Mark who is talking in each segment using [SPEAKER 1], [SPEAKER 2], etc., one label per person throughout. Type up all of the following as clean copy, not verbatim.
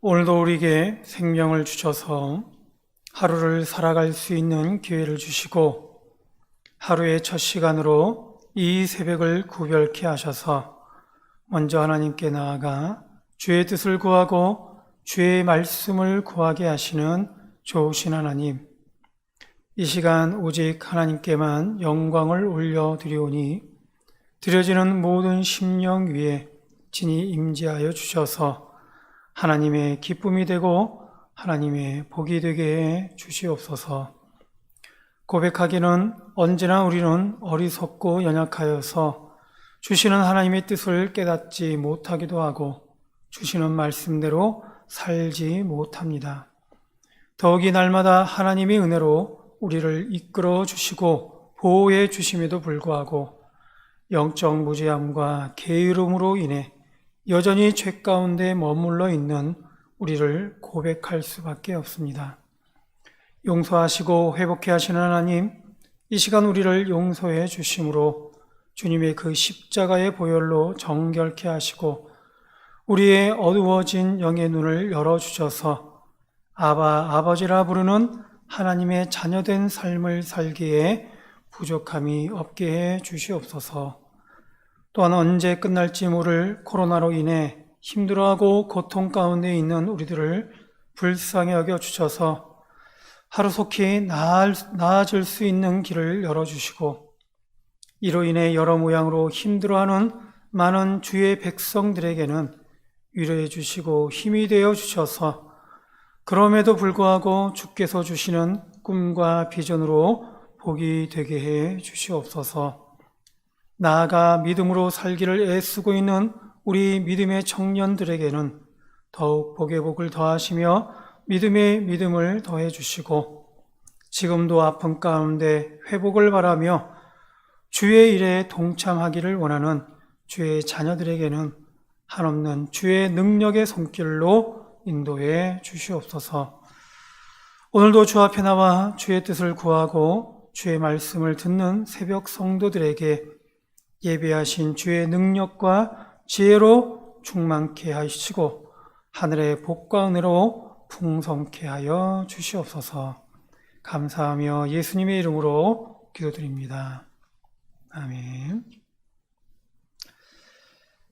[SPEAKER 1] 오늘도 우리에게 생명을 주셔서 하루를 살아갈 수 있는 기회를 주시고 하루의 첫 시간으로 이 새벽을 구별케 하셔서 먼저 하나님께 나아가 주의 뜻을 구하고 주의 말씀을 구하게 하시는 좋으신 하나님, 이 시간 오직 하나님께만 영광을 올려드리오니 드려지는 모든 심령 위에 진히 임재하여 주셔서 하나님의 기쁨이 되고 하나님의 복이 되게 해 주시옵소서. 고백하기는 언제나 우리는 어리석고 연약하여서 주시는 하나님의 뜻을 깨닫지 못하기도 하고 주시는 말씀대로 살지 못합니다. 더욱이 날마다 하나님의 은혜로 우리를 이끌어 주시고 보호해 주심에도 불구하고 영적 무지함과 게으름으로 인해 여전히 죄 가운데 머물러 있는 우리를 고백할 수밖에 없습니다. 용서하시고 회복해 하시는 하나님, 이 시간 우리를 용서해 주심으로 주님의 그 십자가의 보혈로 정결케 하시고 우리의 어두워진 영의 눈을 열어주셔서 아바, 아버지라 부르는 하나님의 자녀된 삶을 살기에 부족함이 없게 해 주시옵소서. 또한 언제 끝날지 모를 코로나로 인해 힘들어하고 고통 가운데 있는 우리들을 불쌍히 여겨 주셔서 하루속히 나아질 수 있는 길을 열어주시고 이로 인해 여러 모양으로 힘들어하는 많은 주의 백성들에게는 위로해 주시고 힘이 되어 주셔서 그럼에도 불구하고 주께서 주시는 꿈과 비전으로 복이 되게 해 주시옵소서. 나아가 믿음으로 살기를 애쓰고 있는 우리 믿음의 청년들에게는 더욱 복의 복을 더하시며 믿음의 믿음을 더해 주시고 지금도 아픔 가운데 회복을 바라며 주의 일에 동참하기를 원하는 주의 자녀들에게는 한없는 주의 능력의 손길로 인도해 주시옵소서. 오늘도 주 앞에 나와 주의 뜻을 구하고 주의 말씀을 듣는 새벽 성도들에게 예배하신 주의 능력과 지혜로 충만케 하시고 하늘의 복과 은혜로 풍성케 하여 주시옵소서. 감사하며 예수님의 이름으로 기도드립니다. 아멘.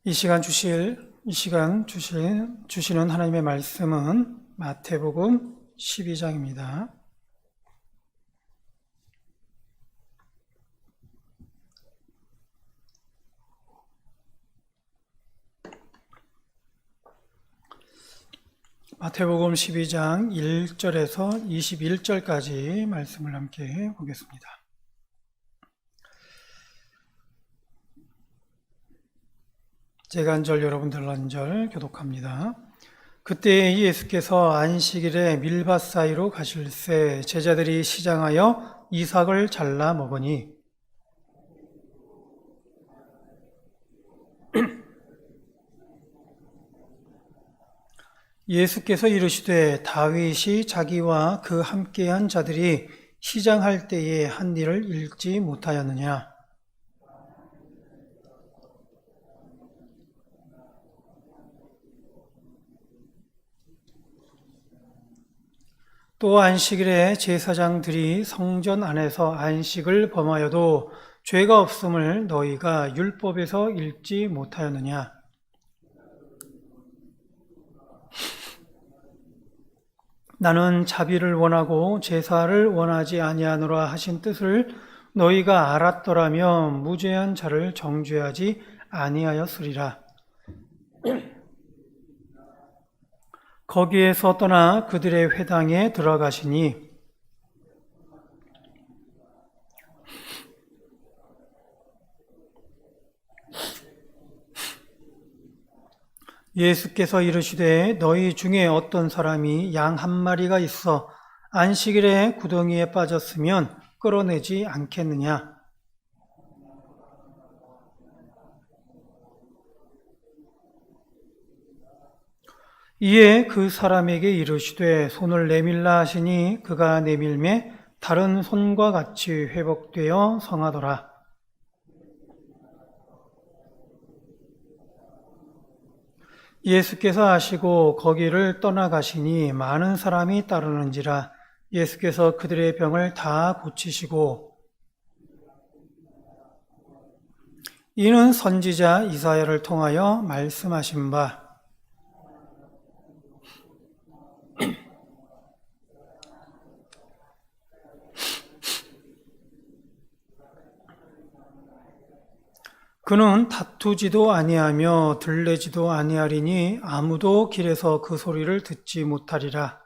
[SPEAKER 1] 이 시간 주시는 하나님의 말씀은 마태복음 12장입니다. 마태복음 12장 1절에서 21절까지 말씀을 함께 보겠습니다. 제가 한 절, 여러분들 한 절 교독합니다. 그때 예수께서 안식일에 밀밭 사이로 가실새 제자들이 시장하여 이삭을 잘라 먹으니 예수께서 이르시되 다윗이 자기와 그 함께한 자들이 시장할 때에 한 일을 읽지 못하였느냐? 또 안식일에 제사장들이 성전 안에서 안식을 범하여도 죄가 없음을 너희가 율법에서 읽지 못하였느냐? 나는 자비를 원하고 제사를 원하지 아니하노라 하신 뜻을 너희가 알았더라면 무죄한 자를 정죄하지 아니하였으리라. 거기에서 떠나 그들의 회당에 들어가시니 예수께서 이르시되 너희 중에 어떤 사람이 양 한 마리가 있어 안식일에 구덩이에 빠졌으면 끌어내지 않겠느냐? 이에 그 사람에게 이르시되 손을 내밀라 하시니 그가 내밀매 다른 손과 같이 회복되어 성하더라. 예수께서 아시고 거기를 떠나가시니 많은 사람이 따르는지라. 예수께서 그들의 병을 다 고치시고 이는 선지자 이사야를 통하여 말씀하신 바 그는 다투지도 아니하며 들레지도 아니하리니 아무도 길에서 그 소리를 듣지 못하리라.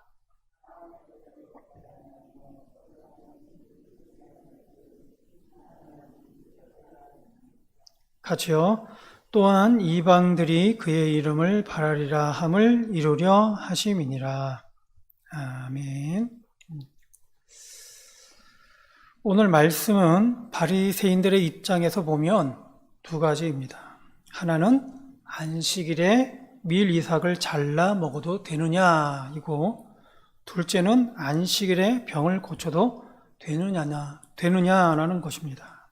[SPEAKER 1] 같이요. 또한 이방들이 그의 이름을 바라리라 함을 이루려 하심이니라. 아멘. 오늘 말씀은 바리새인들의 입장에서 보면 두 가지입니다. 하나는 안식일에 밀 이삭을 잘라 먹어도 되느냐이고, 둘째는 안식일에 병을 고쳐도 되느냐라는 것입니다.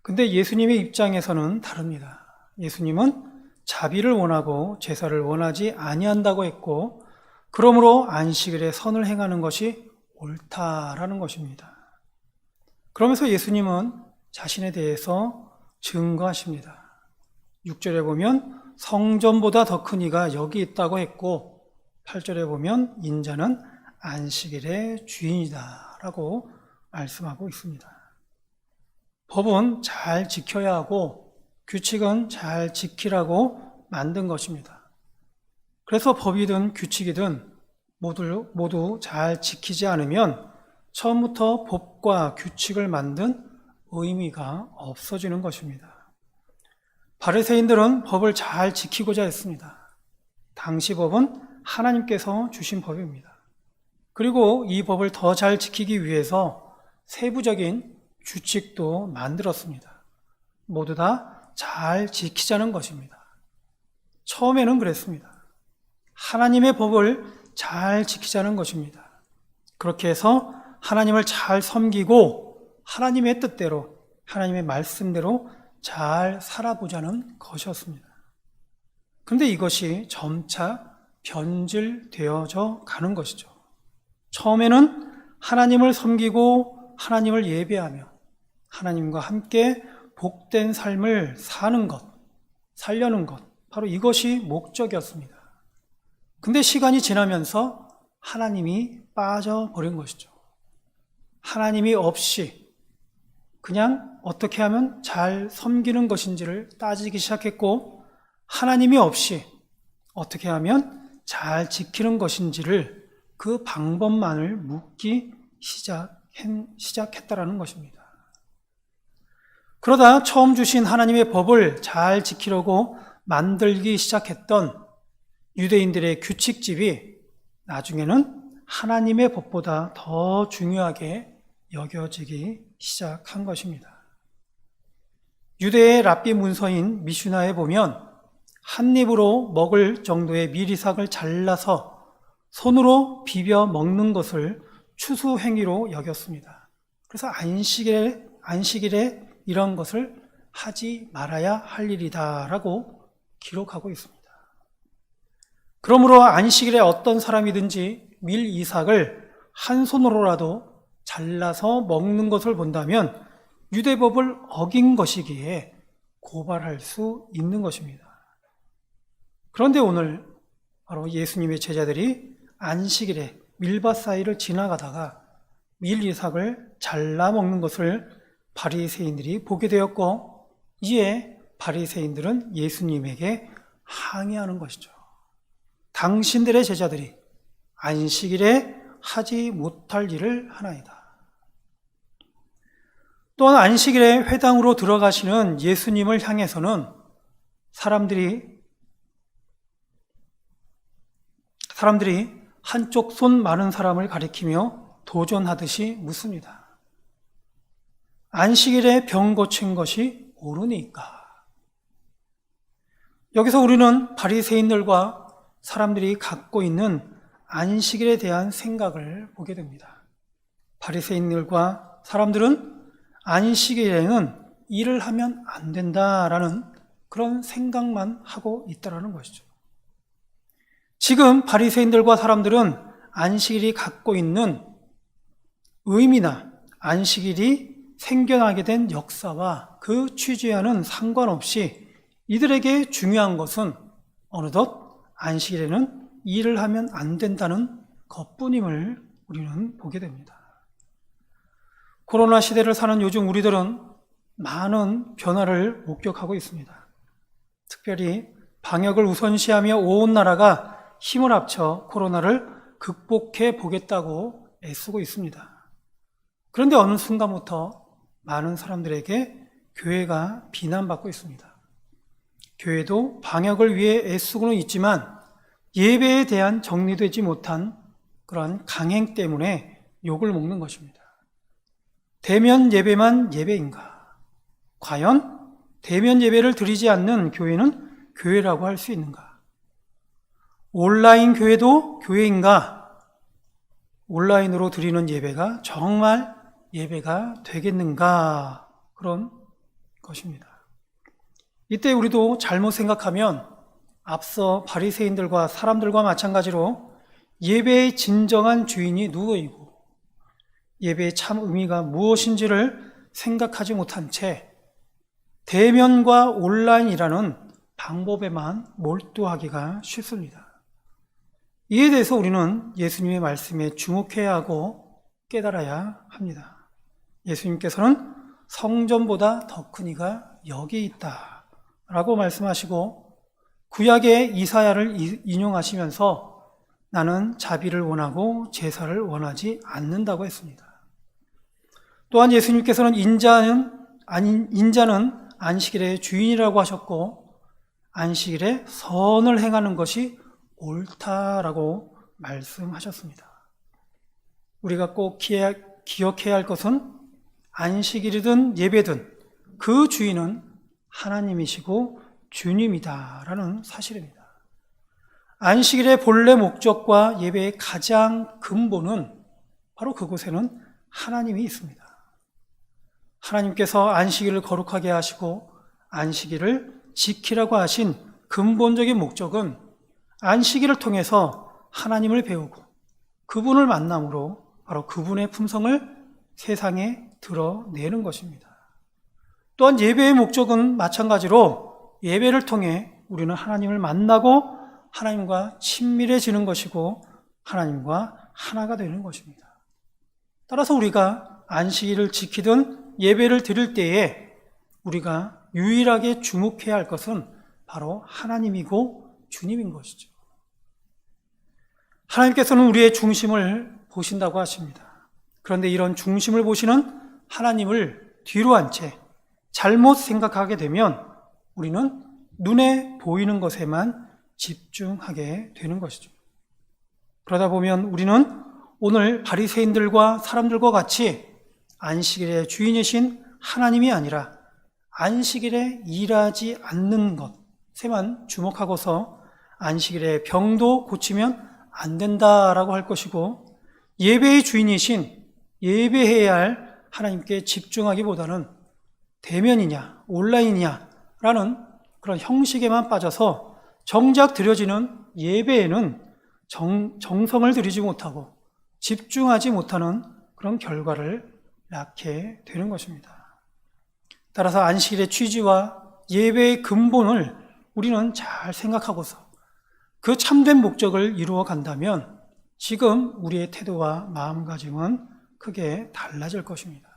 [SPEAKER 1] 근데 예수님의 입장에서는 다릅니다. 예수님은 자비를 원하고 제사를 원하지 아니한다고 했고, 그러므로 안식일에 선을 행하는 것이 옳다라는 것입니다. 그러면서 예수님은 자신에 대해서 증거하십니다. 6절에 보면 성전보다 더 큰 이가 여기 있다고 했고, 8절에 보면 인자는 안식일의 주인이다 라고 말씀하고 있습니다. 법은 잘 지켜야 하고 규칙은 잘 지키라고 만든 것입니다. 그래서 법이든 규칙이든 모두 잘 지키지 않으면 처음부터 법과 규칙을 만든 의미가 없어지는 것입니다. 바리새인들은 법을 잘 지키고자 했습니다. 당시 법은 하나님께서 주신 법입니다. 그리고 이 법을 더 잘 지키기 위해서 세부적인 규칙도 만들었습니다. 모두 다 잘 지키자는 것입니다. 처음에는 그랬습니다. 하나님의 법을 잘 지키자는 것입니다. 그렇게 해서 하나님을 잘 섬기고 하나님의 뜻대로, 하나님의 말씀대로 잘 살아보자는 것이었습니다. 그런데 이것이 점차 변질되어져 가는 것이죠. 처음에는 하나님을 섬기고 하나님을 예배하며 하나님과 함께 복된 삶을 사는 것, 살려는 것, 바로 이것이 목적이었습니다. 근데 시간이 지나면서 하나님이 빠져버린 것이죠. 하나님이 없이 그냥 어떻게 하면 잘 섬기는 것인지를 따지기 시작했고, 하나님이 없이 어떻게 하면 잘 지키는 것인지를 그 방법만을 묻기 시작했다라는 것입니다. 그러다 처음 주신 하나님의 법을 잘 지키려고 만들기 시작했던 유대인들의 규칙집이 나중에는 하나님의 법보다 더 중요하게 여겨지기 시작한 것입니다. 유대의 랍비 문서인 미슈나에 보면 한 입으로 먹을 정도의 밀이삭을 잘라서 손으로 비벼 먹는 것을 추수 행위로 여겼습니다. 그래서 안식일에 이런 것을 하지 말아야 할 일이다라고 기록하고 있습니다. 그러므로 안식일에 어떤 사람이든지 밀 이삭을 한 손으로라도 잘라서 먹는 것을 본다면 유대법을 어긴 것이기에 고발할 수 있는 것입니다. 그런데 오늘 바로 예수님의 제자들이 안식일에 밀밭 사이를 지나가다가 밀 이삭을 잘라 먹는 것을 바리새인들이 보게 되었고, 이에 바리새인들은 예수님에게 항의하는 것이죠. 당신들의 제자들이 안식일에 하지 못할 일을 하나이다. 또한 안식일에 회당으로 들어가시는 예수님을 향해서는 사람들이 한쪽 손 많은 사람을 가리키며 도전하듯이 묻습니다. 안식일에 병 고친 것이 옳으니까? 여기서 우리는 바리새인들과 사람들이 갖고 있는 안식일에 대한 생각을 보게 됩니다. 바리새인들과 사람들은 안식일에는 일을 하면 안 된다라는 그런 생각만 하고 있다라는 것이죠. 지금 바리새인들과 사람들은 안식일이 갖고 있는 의미나 안식일이 생겨나게 된 역사와 그 취지와는 상관없이 이들에게 중요한 것은 어느덧 안식일에는 일을 하면 안 된다는 것뿐임을 우리는 보게 됩니다. 코로나 시대를 사는 요즘 우리들은 많은 변화를 목격하고 있습니다. 특별히 방역을 우선시하며 온 나라가 힘을 합쳐 코로나를 극복해 보겠다고 애쓰고 있습니다. 그런데 어느 순간부터 많은 사람들에게 교회가 비난받고 있습니다. 교회도 방역을 위해 애쓰고는 있지만 예배에 대한 정리되지 못한 그러한 강행 때문에 욕을 먹는 것입니다. 대면 예배만 예배인가? 과연 대면 예배를 드리지 않는 교회는 교회라고 할 수 있는가? 온라인 교회도 교회인가? 온라인으로 드리는 예배가 정말 예배가 되겠는가? 그런 것입니다. 이때 우리도 잘못 생각하면 앞서 바리새인들과 사람들과 마찬가지로 예배의 진정한 주인이 누구이고 예배의 참 의미가 무엇인지를 생각하지 못한 채 대면과 온라인이라는 방법에만 몰두하기가 쉽습니다. 이에 대해서 우리는 예수님의 말씀에 주목해야 하고 깨달아야 합니다. 예수님께서는 성전보다 더 큰 이가 여기 있다 라고 말씀하시고 구약의 이사야를 인용하시면서 나는 자비를 원하고 제사를 원하지 않는다고 했습니다. 또한 예수님께서는 인자는 안식일의 주인이라고 하셨고 안식일에 선을 행하는 것이 옳다라고 말씀하셨습니다. 우리가 꼭 기억해야 할 것은 안식일이든 예배든 그 주인은 하나님이시고 주님이다라는 사실입니다. 안식일의 본래 목적과 예배의 가장 근본은 바로 그곳에는 하나님이 있습니다. 하나님께서 안식일을 거룩하게 하시고 안식일을 지키라고 하신 근본적인 목적은 안식일을 통해서 하나님을 배우고 그분을 만남으로 바로 그분의 품성을 세상에 드러내는 것입니다. 또한 예배의 목적은 마찬가지로 예배를 통해 우리는 하나님을 만나고 하나님과 친밀해지는 것이고 하나님과 하나가 되는 것입니다. 따라서 우리가 안식일을 지키든 예배를 드릴 때에 우리가 유일하게 주목해야 할 것은 바로 하나님이고 주님인 것이죠. 하나님께서는 우리의 중심을 보신다고 하십니다. 그런데 이런 중심을 보시는 하나님을 뒤로 한 채 잘못 생각하게 되면 우리는 눈에 보이는 것에만 집중하게 되는 것이죠. 그러다 보면 우리는 오늘 바리새인들과 사람들과 같이 안식일의 주인이신 하나님이 아니라 안식일에 일하지 않는 것에만 주목하고서 안식일에 병도 고치면 안 된다라고 할 것이고 예배의 주인이신 예배해야 할 하나님께 집중하기보다는 대면이냐 온라인이냐 라는 그런 형식에만 빠져서 정작 드려지는 예배에는 정성을 들이지 못하고 집중하지 못하는 그런 결과를 낳게 되는 것입니다. 따라서 안식일의 취지와 예배의 근본을 우리는 잘 생각하고서 그 참된 목적을 이루어 간다면 지금 우리의 태도와 마음가짐은 크게 달라질 것입니다.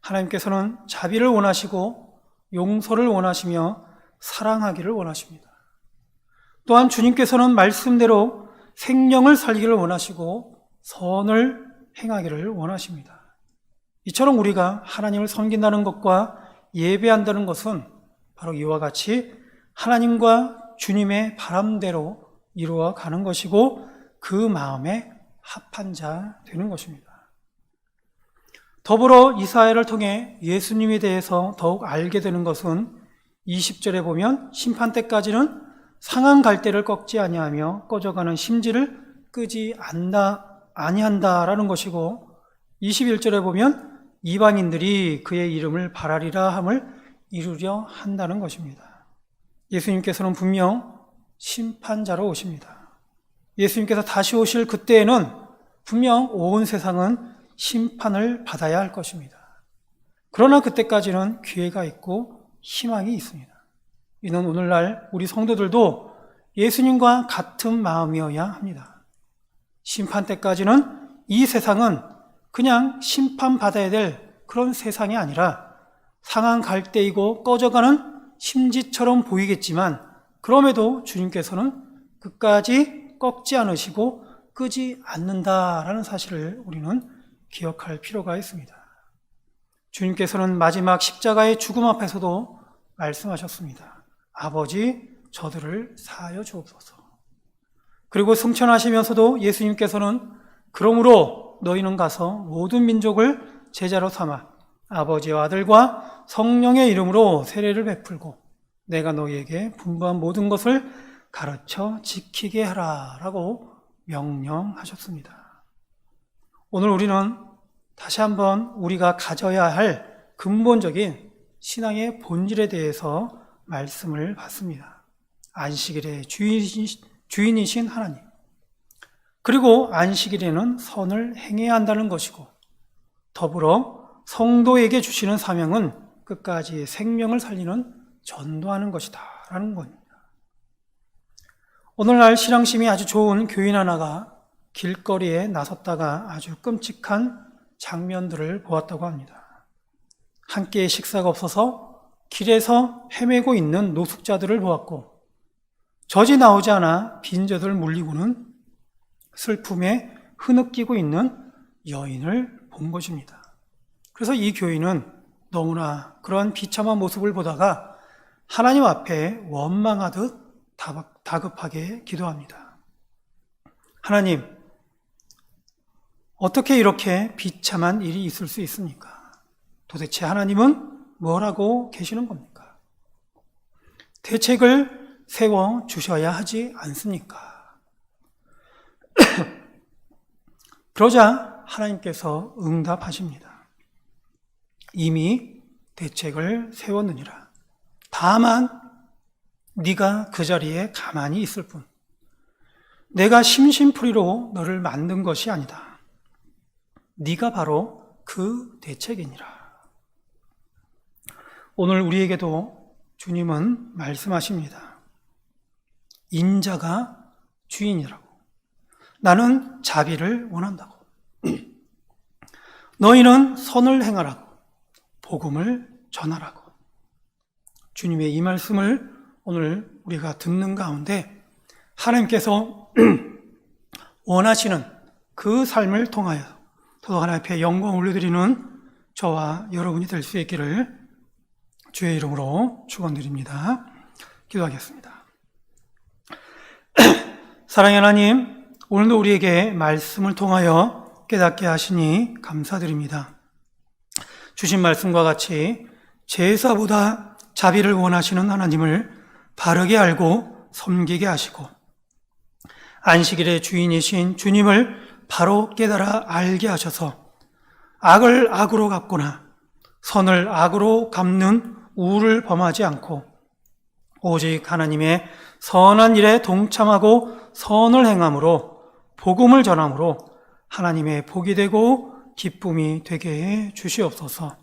[SPEAKER 1] 하나님께서는 자비를 원하시고 용서를 원하시며 사랑하기를 원하십니다. 또한 주님께서는 말씀대로 생명을 살기를 원하시고 선을 행하기를 원하십니다. 이처럼 우리가 하나님을 섬긴다는 것과 예배한다는 것은 바로 이와 같이 하나님과 주님의 바람대로 이루어 가는 것이고 그 마음에 합한 자 되는 것입니다. 더불어 이사야를 통해 예수님에 대해서 더욱 알게 되는 것은 20절에 보면 심판 때까지는 상한 갈대를 꺾지 아니하며 꺼져가는 심지를 끄지 아니한다라는 것이고 21절에 보면 이방인들이 그의 이름을 바라리라 함을 이루려 한다는 것입니다. 예수님께서는 분명 심판자로 오십니다. 예수님께서 다시 오실 그때에는 분명 온 세상은 심판을 받아야 할 것입니다. 그러나 그때까지는 기회가 있고 희망이 있습니다. 이는 오늘날 우리 성도들도 예수님과 같은 마음이어야 합니다. 심판 때까지는 이 세상은 그냥 심판받아야 될 그런 세상이 아니라 상한 갈대이고 꺼져가는 심지처럼 보이겠지만 그럼에도 주님께서는 끝까지 꺾지 않으시고 끄지 않는다라는 사실을 우리는 기억할 필요가 있습니다. 주님께서는 마지막 십자가의 죽음 앞에서도 말씀하셨습니다. 아버지, 저들을 사하여 주옵소서. 그리고 승천하시면서도 예수님께서는 그러므로 너희는 가서 모든 민족을 제자로 삼아 아버지와 아들과 성령의 이름으로 세례를 베풀고 내가 너희에게 분부한 모든 것을 가르쳐 지키게 하라 라고 명령하셨습니다. 오늘 우리는 다시 한번 우리가 가져야 할 근본적인 신앙의 본질에 대해서 말씀을 받습니다. 안식일의 주인이신 하나님, 그리고 안식일에는 선을 행해야 한다는 것이고 더불어 성도에게 주시는 사명은 끝까지 생명을 살리는 전도하는 것이다 라는 겁니다. 오늘날 신앙심이 아주 좋은 교인 하나가 길거리에 나섰다가 아주 끔찍한 장면들을 보았다고 합니다. 한 끼의 식사가 없어서 길에서 헤매고 있는 노숙자들을 보았고 젖이 나오지 않아 빈젖을 물리고는 슬픔에 흐느끼고 있는 여인을 본 것입니다. 그래서 이 교인은 너무나 그러한 비참한 모습을 보다가 하나님 앞에 원망하듯 다급하게 기도합니다. 하나님, 어떻게 이렇게 비참한 일이 있을 수 있습니까? 도대체 하나님은 뭐라고 계시는 겁니까? 대책을 세워 주셔야 하지 않습니까? 그러자 하나님께서 응답하십니다. 이미 대책을 세웠느니라. 다만 네가 그 자리에 가만히 있을 뿐. 내가 심심풀이로 너를 만든 것이 아니다. 네가 바로 그 대책이니라. 오늘 우리에게도 주님은 말씀하십니다. 인자가 주인이라고. 나는 자비를 원한다고. 너희는 선을 행하라고. 복음을 전하라고. 주님의 이 말씀을 오늘 우리가 듣는 가운데 하나님께서 원하시는 그 삶을 통하여 더 하나님 앞에 영광 올려드리는 저와 여러분이 될 수 있기를 주의 이름으로 축원드립니다. 기도하겠습니다. 사랑의 하나님, 오늘도 우리에게 말씀을 통하여 깨닫게 하시니 감사드립니다. 주신 말씀과 같이 제사보다 자비를 원하시는 하나님을 바르게 알고 섬기게 하시고 안식일의 주인이신 주님을 바로 깨달아 알게 하셔서 악을 악으로 갚거나 선을 악으로 갚는 우를 범하지 않고 오직 하나님의 선한 일에 동참하고 선을 행함으로 복음을 전함으로 하나님의 복이 되고 기쁨이 되게 해 주시옵소서.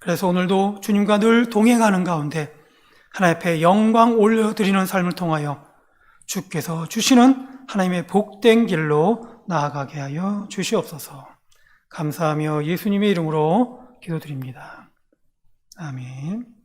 [SPEAKER 1] 그래서 오늘도 주님과 늘 동행하는 가운데 하나님 앞에 영광 올려드리는 삶을 통하여 주께서 주시는 하나님의 복된 길로 나아가게 하여 주시옵소서. 감사하며 예수님의 이름으로 기도드립니다. 아멘.